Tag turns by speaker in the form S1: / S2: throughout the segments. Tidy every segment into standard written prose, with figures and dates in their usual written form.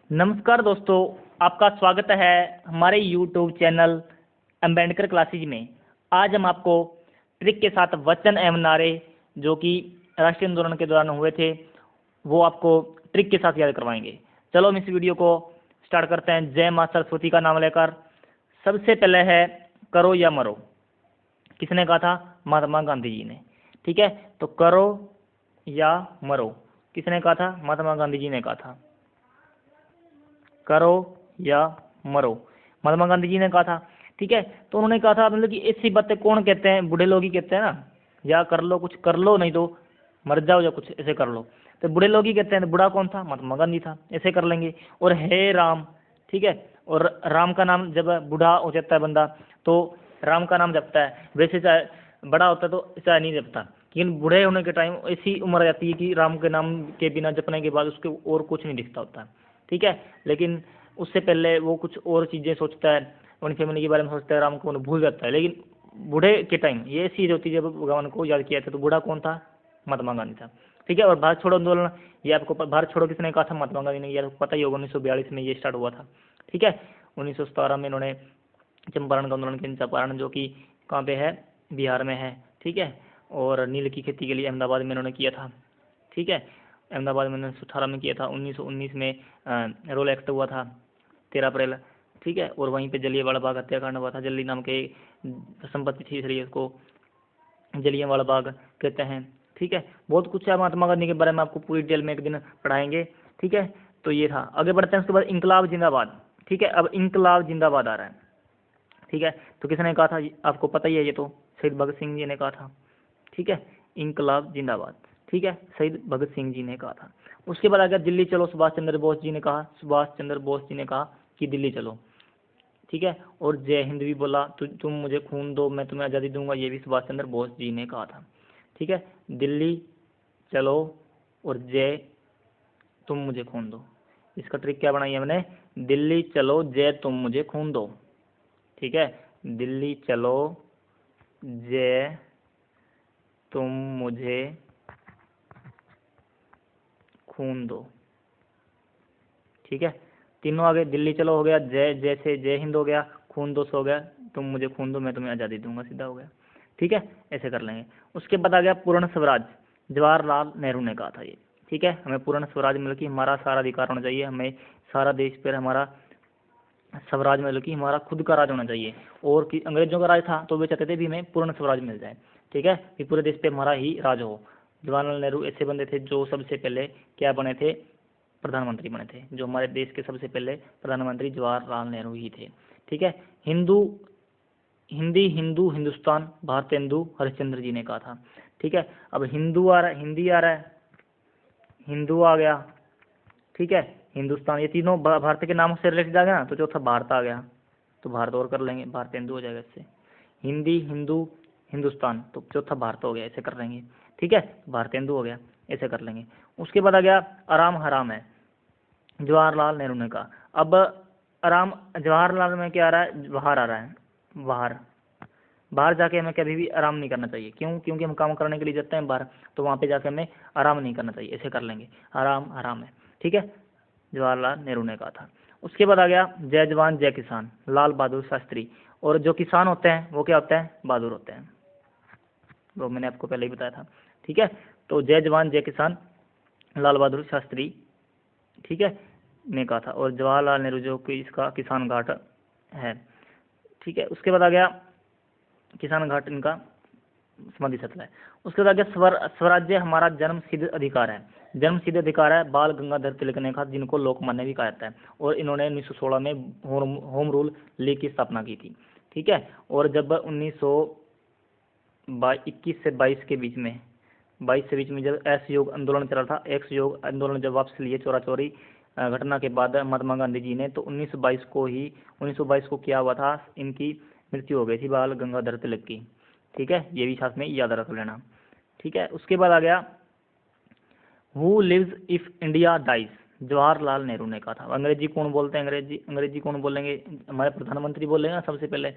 S1: नमस्कार दोस्तों, आपका स्वागत है हमारे YouTube चैनल अम्बेडकर क्लासेज में। आज हम आपको ट्रिक के साथ वचन एवं नारे जो कि राष्ट्रीय आंदोलन के दौरान हुए थे वो आपको ट्रिक के साथ याद करवाएंगे। चलो हम इस वीडियो को स्टार्ट करते हैं जय माँ सरस्वती का नाम लेकर। सबसे पहले है करो या मरो। किसने कहा था? महात्मा गांधी जी ने। ठीक है, तो करो या मरो किसने कहा था? महात्मा गांधी जी ने कहा था। करो या मरो महात्मा गांधी जी ने कहा था। ठीक है, तो उन्होंने कहा था मतलब कि ऐसी बातें कौन कहते हैं? बूढ़े लोग ही कहते हैं ना, या कर लो कुछ कर लो, नहीं तो मर जाओ, या कुछ ऐसे कर लो। तो बूढ़े लोग ही कहते हैं। तो बूढ़ा कौन था? महात्मा गांधी था। ऐसे कर लेंगे। और हे राम, ठीक है, और राम का नाम जब बूढ़ा हो जाता है बंदा तो राम का नाम जपता है। वैसे चाहे बड़ा होता है तो चाहे नहीं जपता, लेकिन बूढ़े होने के टाइम ऐसी उम्र आ जाती है कि राम के नाम के बिना जपने के बाद उसके और कुछ नहीं दिखता होता। ठीक है, लेकिन उससे पहले वो कुछ और चीज़ें सोचता है, अपनी फैमिली के बारे में सोचता है, राम को भूल जाता है। लेकिन बूढ़े के टाइम ये चीज़ होती है जब भगवान को याद किया था। तो बूढ़ा कौन था? महात्मा गांधी था। ठीक है, और भारत छोड़ो आंदोलन, ये आपको भारत छोड़ो किसने कहा था? महात्मा गांधी ने। ये आपको पता ही होगा, 1942 में ये स्टार्ट हुआ था। ठीक है, 1917 में इन्होंने चंपारण का आंदोलन किया। चंपारण जो कि कहाँ पे है? बिहार में है। ठीक है, और नील की खेती के लिए अहमदाबाद में इन्होंने किया था। ठीक है, अहमदाबाद में 1918 में किया था। 1919 में रोल एक्ट हुआ था 13 अप्रैल। ठीक है, और वहीं पे जलियांवाला बाग हत्याकांड हुआ था। जल्ली नाम के संपत्ति थी, इसलिए उसको जलियांवाला बाग कहते हैं। ठीक है, बहुत कुछ है महात्मा गांधी के बारे में, आपको पूरी डिटेल में एक दिन पढ़ाएंगे। ठीक है, तो ये था। आगे बढ़ते हैं, उसके बाद इंकलाब जिंदाबाद। ठीक है, अब इंकलाब जिंदाबाद आ रहा है। ठीक है, तो किसने कहा था? आपको पता ही है, ये तो शहीद भगत सिंह जी ने कहा था। ठीक है, इंकलाब जिंदाबाद। ठीक है, शहीद भगत सिंह जी ने कहा था। उसके बाद आ गया दिल्ली चलो। सुभाष चंद्र बोस जी ने कहा। सुभाष चंद्र बोस जी ने कहा कि दिल्ली चलो। ठीक है, और जय हिंद भी बोला। तुम मुझे खून दो, मैं तुम्हें आज़ादी दूंगा, ये भी सुभाष चंद्र बोस जी ने कहा था। ठीक है, दिल्ली चलो और जय तुम मुझे खून दो। इसका ट्रिक क्या बनाई है मैंने? दिल्ली चलो जय तुम मुझे खून दो। ठीक है, दिल्ली चलो जय तुम मुझे खून दो। ठीक है, तीनों आ गए। दिल्ली चलो हो गया, जय जैसे जय हिंद हो गया, खून दो हो गया, तुम मुझे खून दो मैं तुम्हें आज़ादी दूंगा, सीधा हो गया। ठीक है, ऐसे कर लेंगे। उसके बाद आ गया पूर्ण स्वराज। जवाहरलाल नेहरू ने कहा था ये। ठीक है, हमें पूर्ण स्वराज मतलब कि हमारा सारा अधिकार होना चाहिए, हमें सारा देश पर हमारा स्वराज मतलब कि हमारा खुद का राज होना चाहिए। और कि अंग्रेजों का राज था तो वे चाहते थे भी हमें पूर्ण स्वराज मिल जाए। ठीक है, कि पूरे देश पे हमारा ही राज हो। जवाहरलाल नेहरू ऐसे बंदे थे जो सबसे पहले क्या बने थे? प्रधानमंत्री बने थे। जो हमारे देश के सबसे पहले प्रधानमंत्री जवाहरलाल नेहरू ही थे। ठीक है, हिंदू हिंदी हिंदू हिंदुस्तान भारतेंदु हरिश्चंद्र जी ने कहा था। ठीक है, अब हिंदू आ रहा है, हिंदी आ रहा है, हिंदू आ गया। ठीक है, हिंदुस्तान, ये तीनों भारत के नाम से रिलेटेड आ गया ना, तो चौथा भारत आ गया। तो भारत और कर लेंगे, भारतेंदु हो जाएगा इससे। हिंदी हिंदू हिंदुस्तान, तो चौथा भारत हो गया, ऐसे कर लेंगे। ठीक है, भारतेंदु हो गया, ऐसे कर लेंगे। उसके बाद आ गया आराम हराम है। जवाहरलाल नेहरू ने कहा। अब आराम जवाहरलाल में क्या आ रहा है? बाहर आ रहा है, बाहर। बाहर जाके हमें कभी भी आराम नहीं करना चाहिए। क्यों? क्योंकि हम काम करने के लिए जाते हैं बाहर, तो वहाँ पे जाके हमें आराम नहीं करना चाहिए। ऐसे कर लेंगे, आराम आराम है। ठीक है, जवाहरलाल नेहरू ने कहा था। उसके बाद आ गया जय जवान जय किसान, लाल बहादुर शास्त्री। और जो किसान होते हैं वो क्या होते हैं? बहादुर होते हैं, वो मैंने आपको पहले ही बताया था। ठीक है, तो जय जवान जय किसान लाल बहादुर शास्त्री, ठीक है, ने कहा था। और जवाहरलाल नेहरू जो कि इसका किसान घाट है। ठीक है, उसके बाद आ गया किसान घाट इनका समाधि स्थल है। उसके बाद आ गया स्वराज्य हमारा जन्म सिद्ध अधिकार है। जन्म सिद्ध अधिकार है, बाल गंगाधर तिलक ने कहा, जिनको लोकमान्य भी कहा जाता है। और इन्होंने 1916 में होम रूल लीग की स्थापना की थी। ठीक है, और जब 1921 से 22 के बीच में 22 से बीच में जब असहयोग आंदोलन चला था, असहयोग आंदोलन जब वापस लिए चोरा चोरी घटना के बाद महात्मा गांधी जी ने, तो 1922 को क्या हुआ था? इनकी मृत्यु हो गई थी, बाल गंगाधर तिलक की। ठीक है, ये भी साथ में याद रख लेना। ठीक है, उसके बाद आ गया who lives if India dies. Jawaharlal Nehru ने कहा था। अंग्रेजी कौन बोलते हैं? अंग्रेजी कौन बोलेंगे? हमारे प्रधानमंत्री बोलेंगे ना सबसे पहले।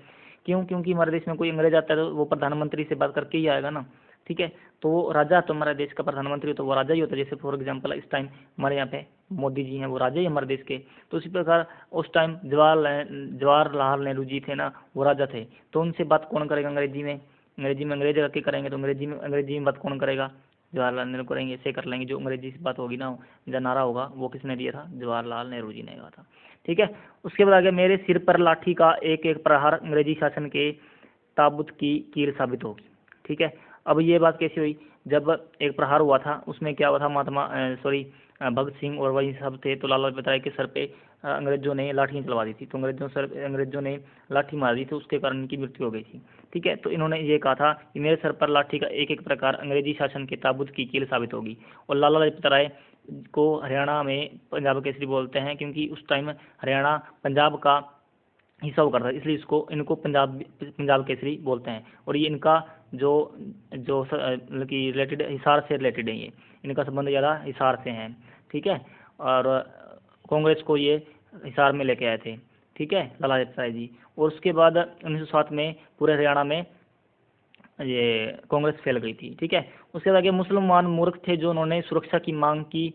S1: क्यों? क्योंकि हमारे देश में कोई अंग्रेज आता है तो वो प्रधानमंत्री से बात करके ही आएगा ना। ठीक है। तो वो राजा तो हमारे देश का प्रधानमंत्री तो वो राजा ही होता है, जैसे फॉर एग्जांपल इस टाइम हमारे यहाँ पे मोदी जी हैं, वो राजा ही हमारे देश के। तो उसी प्रकार उस टाइम जवाहरलाल नेहरू जी थे ना, वो राजा थे। तो उनसे बात कौन करेगा अंग्रेजी में, अंग्रेज रख के करेंगे, तो अंग्रेजी में बात कौन करेगा, जवाहरलाल नेहरू करेंगे, ऐसे कर लेंगे। जो अंग्रेजी से बात होगी ना, जो नारा होगा वो किसने दिया था, जवाहरलाल नेहरू जी ने कहा था। ठीक है। उसके बाद आगे, मेरे सिर पर लाठी का एक एक प्रहार अंग्रेजी शासन के ताबूत की कील साबित होगी। ठीक है। अब ये बात कैसी हुई, जब एक प्रहार हुआ था उसमें क्या हुआ था, भगत सिंह और वही सब थे, तो लाला लाजपत राय के सर पे अंग्रेजों ने लाठियाँ चलवा दी थी। तो अंग्रेजों ने लाठी मार दी थी, उसके कारण इनकी मृत्यु हो गई थी। ठीक है। तो इन्होंने ये कहा था कि मेरे सर पर लाठी का एक एक प्रकार अंग्रेजी शासन के ताबूत की कील साबित होगी। और लाला लाजपत राय को हरियाणा में पंजाब केसरी बोलते हैं, क्योंकि उस टाइम हरियाणा पंजाब का हिस्सा हुआ करता है, इसलिए इनको पंजाब केसरी बोलते हैं। और ये इनका जो जो मतलब कि रिलेटेड, हिसार से रिलेटेड है, ये इनका संबंध ज़्यादा हिसार से है। ठीक है। और कांग्रेस को ये हिसार में लेके आए थे। ठीक है, लाला लाजपत राय जी। और उसके बाद 1907 में पूरे हरियाणा में ये कांग्रेस फैल गई थी। ठीक है। उसके बाद मुसलमान मूर्ख थे जो उन्होंने सुरक्षा की मांग की,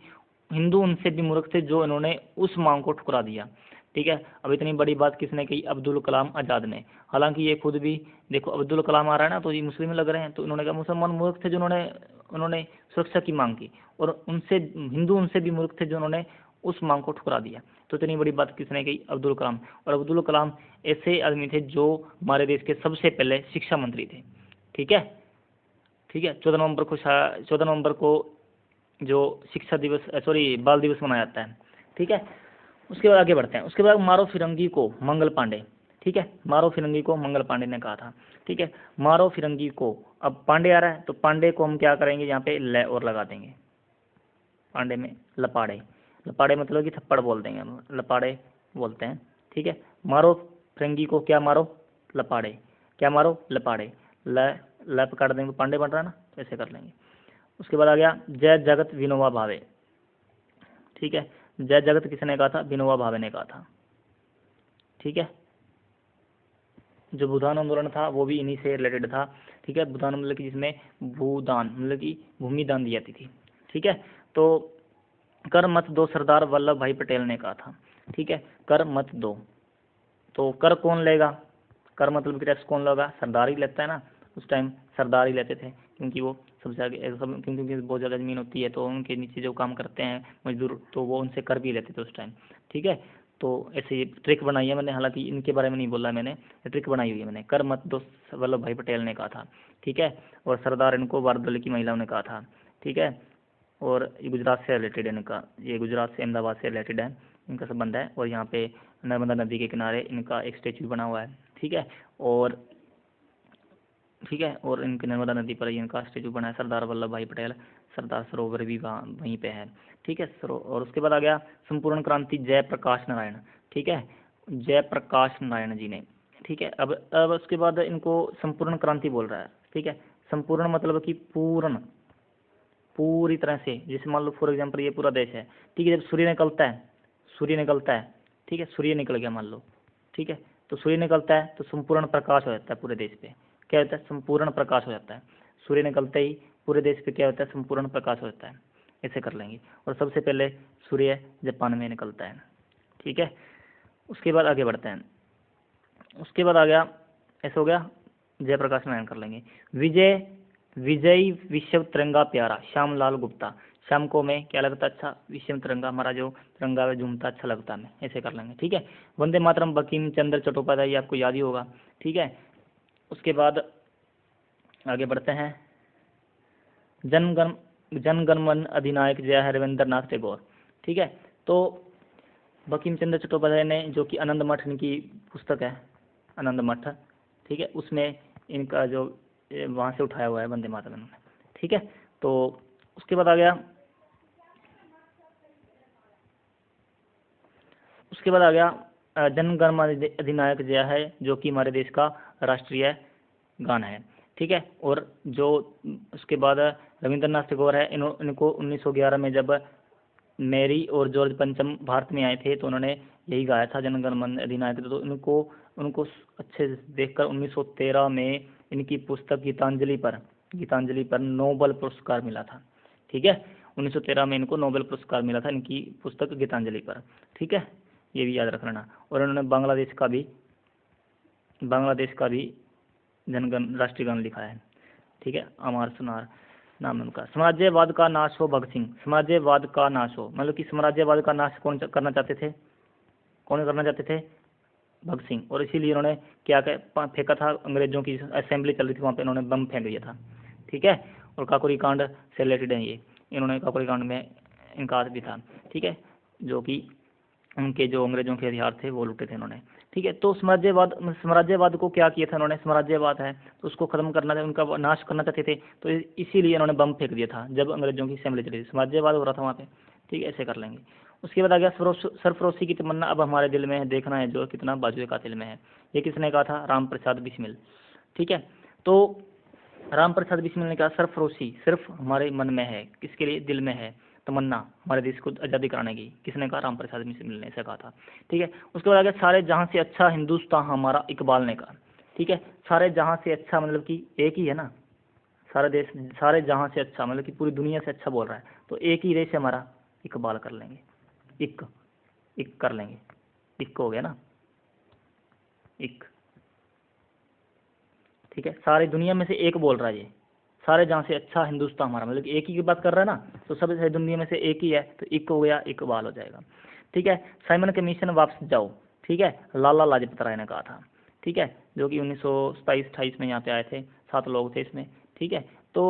S1: हिंदू उनसे भी मूर्ख थे जो इन्होंने उस मांग को ठुकरा दिया। ठीक है। अब इतनी बड़ी बात किसने कही, अब्दुल कलाम आज़ाद ने। हालांकि ये खुद भी, देखो अब्दुल कलाम आ रहा है ना, तो ये मुस्लिम लग रहे हैं, तो इन्होंने कहा मुसलमान मूर्ख थे जो उन्होंने सुरक्षा की मांग की, और उनसे हिंदू उनसे भी मूर्ख थे जो उन्होंने उस मांग को ठुकरा दिया। तो इतनी बड़ी बात किसने कही, अब्दुल कलाम। और अब्दुल कलाम ऐसे आदमी थे जो हमारे देश के सबसे पहले शिक्षा मंत्री थे। ठीक है। ठीक है। 14 नवंबर को जो शिक्षा दिवस, बाल दिवस मनाया जाता है। ठीक है। उसके बाद आगे बढ़ते हैं। उसके बाद मारो फिरंगी को मंगल पांडे। ठीक है। मारो फिरंगी को मंगल पांडे ने कहा था। ठीक है। मारो फिरंगी को, अब पांडे आ रहा है तो पांडे को हम क्या करेंगे, यहाँ पे ल और लगा देंगे। पांडे में लपाड़े, लपाड़े मतलब कि थप्पड़ बोल देंगे हम, लपाड़े बोलते हैं। ठीक है। मारो फिरंगी को क्या मारो, लपाड़े। क्या मारो, लपाड़े। ल पे काट देंगे तो पांडे बन रहा है ना, तो ऐसे कर लेंगे। उसके बाद आ गया जय जगत विनोबा भावे। ठीक है। जय जगत किसने कहा था, विनोबा भावे ने कहा था। ठीक है। जो भूदान आंदोलन था वो भी इन्हीं से रिलेटेड था। ठीक है। भूदान मतलब कि जिसमें भूदान मतलब कि भूमि दान दी जाती थी। ठीक है। तो कर मत दो सरदार वल्लभ भाई पटेल ने कहा था। ठीक है। कर मत दो, तो कर कौन लेगा, कर मतलब कि टैक्स कौन लेगा, सरदार ही लेता है ना। उस टाइम सरदार ही लेते थे, क्योंकि वो सबसे आगे क्योंकि बहुत ज़्यादा ज़मीन होती है, तो उनके नीचे जो काम करते हैं मजदूर, तो वो उनसे कर भी लेते थे उस टाइम। ठीक है। तो ऐसे ये ट्रिक बनाई है मैंने, हालांकि इनके बारे में नहीं बोला मैंने, ट्रिक बनाई हुई है मैंने। कर मत दो वल्लभ भाई पटेल ने कहा था। ठीक है। और सरदार इनको बारदोली की महिलाओं ने कहा था। ठीक है। और ये गुजरात से रिलेटेड है इनका, ये गुजरात से अहमदाबाद से रिलेटेड है, इनका संबंध है। और यहाँ पे नर्मदा नदी के किनारे इनका एक स्टेचू बना हुआ है। ठीक है। और ठीक है, और इनके नर्मदा नदी पर ही इनका स्टेचू बना है, सरदार वल्लभ भाई पटेल। सरदार सरोवर भी वहाँ वहीं पे है। ठीक है। और उसके बाद आ गया संपूर्ण क्रांति जयप्रकाश नारायण। ठीक है। जयप्रकाश नारायण जी ने। ठीक है। अब उसके बाद इनको संपूर्ण क्रांति बोल रहा है। ठीक है। संपूर्ण मतलब कि पूर्ण, पूरी तरह से। जैसे मान लो फॉर एग्जाम्पल ये पूरा देश है। ठीक है। जब सूर्य निकलता है, सूर्य निकलता है, ठीक है, सूर्य निकल गया मान लो, ठीक है, तो सूर्य निकलता है तो संपूर्ण प्रकाश हो जाता है पूरे देश पे। क्या होता है, संपूर्ण प्रकाश हो जाता है। सूर्य निकलते ही पूरे देश पे क्या होता है, संपूर्ण प्रकाश हो जाता है। ऐसे कर लेंगे। और सबसे पहले सूर्य जापान में निकलता है। ठीक है। उसके बाद आगे बढ़ते हैं। उसके बाद आ गया, ऐसा हो गया, जयप्रकाश नारायण कर लेंगे। विजय विजयी विश्व तिरंगा प्यारा श्यामलाल गुप्ता। शाम को मैं क्या लगता अच्छा, विश्व तिरंगा हमारा जो तिरंगा में झूमता अच्छा लगता है, मैं ऐसे कर लेंगे। ठीक है। वंदे मातरम बंकिम चंद्र चट्टोपाध्याय, ये आपको याद ही होगा। ठीक है। उसके बाद आगे बढ़ते हैं। जनगण मन अधिनायक जय है रविंद्र नाथ टैगोर। ठीक है। तो बंकिम चंद्र चट्टोपाध्याय ने, जो कि आनंद मठ इनकी पुस्तक है, आनंद मठ, ठीक है, उसमें इनका जो वहाँ से उठाया हुआ है वंदे मातरम इन्होंने। ठीक है। तो उसके बाद आ गया, उसके बाद आ गया जनगण मन अधिनायक जय है, जो कि हमारे देश का राष्ट्रीय गान है। ठीक है। और जो उसके बाद रविंद्रनाथ टैगोर है, इनको 1911 में जब मैरी और जॉर्ज पंचम भारत में आए थे, तो उन्होंने यही गाया था जनगण मन अधिनायक। तो इनको उनको अच्छे से देखकर 1913 में इनकी पुस्तक गीतांजलि पर गीतांजलि पर नोबेल पुरस्कार मिला था। ठीक है, 1913 में इनको नोबेल पुरस्कार मिला था इनकी पुस्तक गीतांजलि पर। ठीक है, ये भी याद रख लेना। और इन्होंने बांग्लादेश का भी जनगण राष्ट्रीय गान लिखा है। ठीक है, अमर सुनार नाम है उनका। साम्राज्यवाद का नाश हो भगत सिंह, साम्राज्यवाद का नाश हो, मतलब कि साम्राज्यवाद का नाश कौन करना चाहते थे, कौन करना चाहते थे? भगत सिंह। और इसीलिए इन्होंने क्या फेंका था, अंग्रेजों की असेंबली चल रही थी वहाँ पे इन्होंने बम फेंक दिया था। ठीक है, और काकोरी कांड से रिलेटेड है ये, इन्होंने काकोरी कांड में इनका हाथ भी था। ठीक है, जो कि उनके जो अंग्रेजों के हथियार थे वो लूटे थे इन्होंने। ठीक है, तो साम्राज्यवाद को क्या किया था इन्होंने, साम्राज्यवाद है तो उसको खत्म करना था, उनका नाश करना चाहते थे, तो इसीलिए इन्होंने बम फेंक दिया था जब अंग्रेजों की असेंबली चली थी, साम्राज्यवाद हो रहा था वहाँ पे। ठीक है, ऐसे कर लेंगे। उसके बाद आ गया सरफरोशी की तमन्ना अब हमारे दिल में है, देखना है जो कितना बाजुए कातिल में है। ये किसने कहा था? राम प्रसाद बिस्मिल। ठीक है, तो राम प्रसाद बिस्मिल ने कहा सरफरोशी सिर्फ हमारे मन में है, किसके लिए? दिल में है तमन्ना हमारे देश को आज़ादी कराने की। किसने कहा? राम प्रसाद बिस्मिल ने ऐसा कहा था। ठीक है, उसके बाद आ गया सारे जहाँ से अच्छा हिंदुस्तान हमारा, इकबाल ने कहा। ठीक है, सारे जहाँ से अच्छा मतलब कि एक ही है ना, सारा देश, सारे जहाँ से अच्छा मतलब कि पूरी दुनिया से अच्छा बोल रहा है, तो एक ही देश है हमारा, इकबाल कर लेंगे, इक इक कर लेंगे, इक हो गया ना, इक। ठीक है, सारी दुनिया में से एक बोल रहा है ये, सारे जहाँ से अच्छा हिंदुस्तान हमारा, मतलब एक ही की बात कर रहा है ना, तो सब दुनिया में से एक ही है, तो इक हो गया, इकबाल हो जाएगा। ठीक है, साइमन कमीशन वापस जाओ। ठीक है, लाला लाजपत राय ने कहा था। ठीक है, जो कि 1927-28 में यहाँ पे आए थे, 7 लोग थे इसमें। ठीक है, तो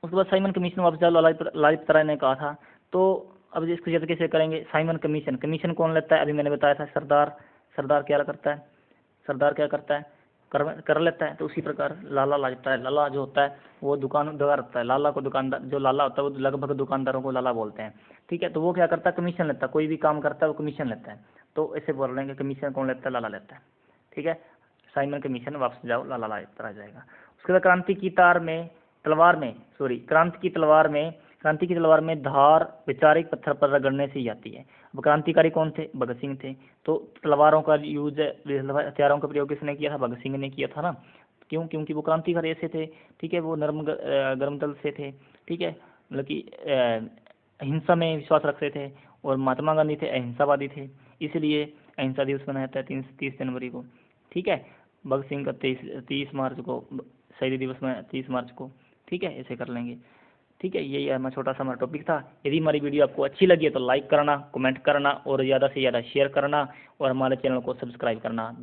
S1: उसके बाद साइमन कमीशन वापस जाओ लाजपत राय ने कहा था। तो अब इसको जल्द कैसे करेंगे? साइमन कमीशन, कमीशन कौन लेता है? अभी मैंने बताया था सरदार, सरदार क्या करता है? सरदार क्या करता है? कर लेता है। तो उसी प्रकार लाला लाजपत राय, लाला जो होता है वो दुकानदार होता है, लाला को दुकानदार, जो लाला होता है वो लगभग दुकानदारों को लाला बोलते हैं। ठीक है, तो वो क्या करता है? कमीशन लेता है, कोई भी काम करता है वो कमीशन लेता है। तो ऐसे बोल रहे हैं कि कमीशन कौन लेता है? लाला लेता है। ठीक है, साइमन कमीशन वापस जाओ, लाला लाजपत राय जाएगा। उसके बाद क्रांति की तलवार में क्रांति की तलवार में धार वैचारिक पत्थर पर रगड़ने से ही आती है। अब क्रांतिकारी कौन थे? भगत सिंह थे। तो तलवारों का यूज, हथियारों का प्रयोग किसने किया था? भगत सिंह ने किया था ना। क्यों? क्योंकि वो क्रांतिकारी ऐसे थे। ठीक है, वो गर्म दल से थे। ठीक है, मतलब कि अहिंसा में विश्वास रखते थे, और महात्मा गांधी थे अहिंसावादी थे, इसलिए अहिंसा दिवस मनाया जाता है 30 जनवरी को। ठीक है, भगत सिंह का 30 मार्च को शहीदी दिवस में, 30 मार्च को। ठीक है, ऐसे कर लेंगे। ठीक है, यही हमारा छोटा सा हमारा टॉपिक था। यदि हमारी वीडियो आपको अच्छी लगी है तो लाइक करना, कमेंट करना और ज़्यादा से ज़्यादा शेयर करना, और हमारे चैनल को सब्सक्राइब करना।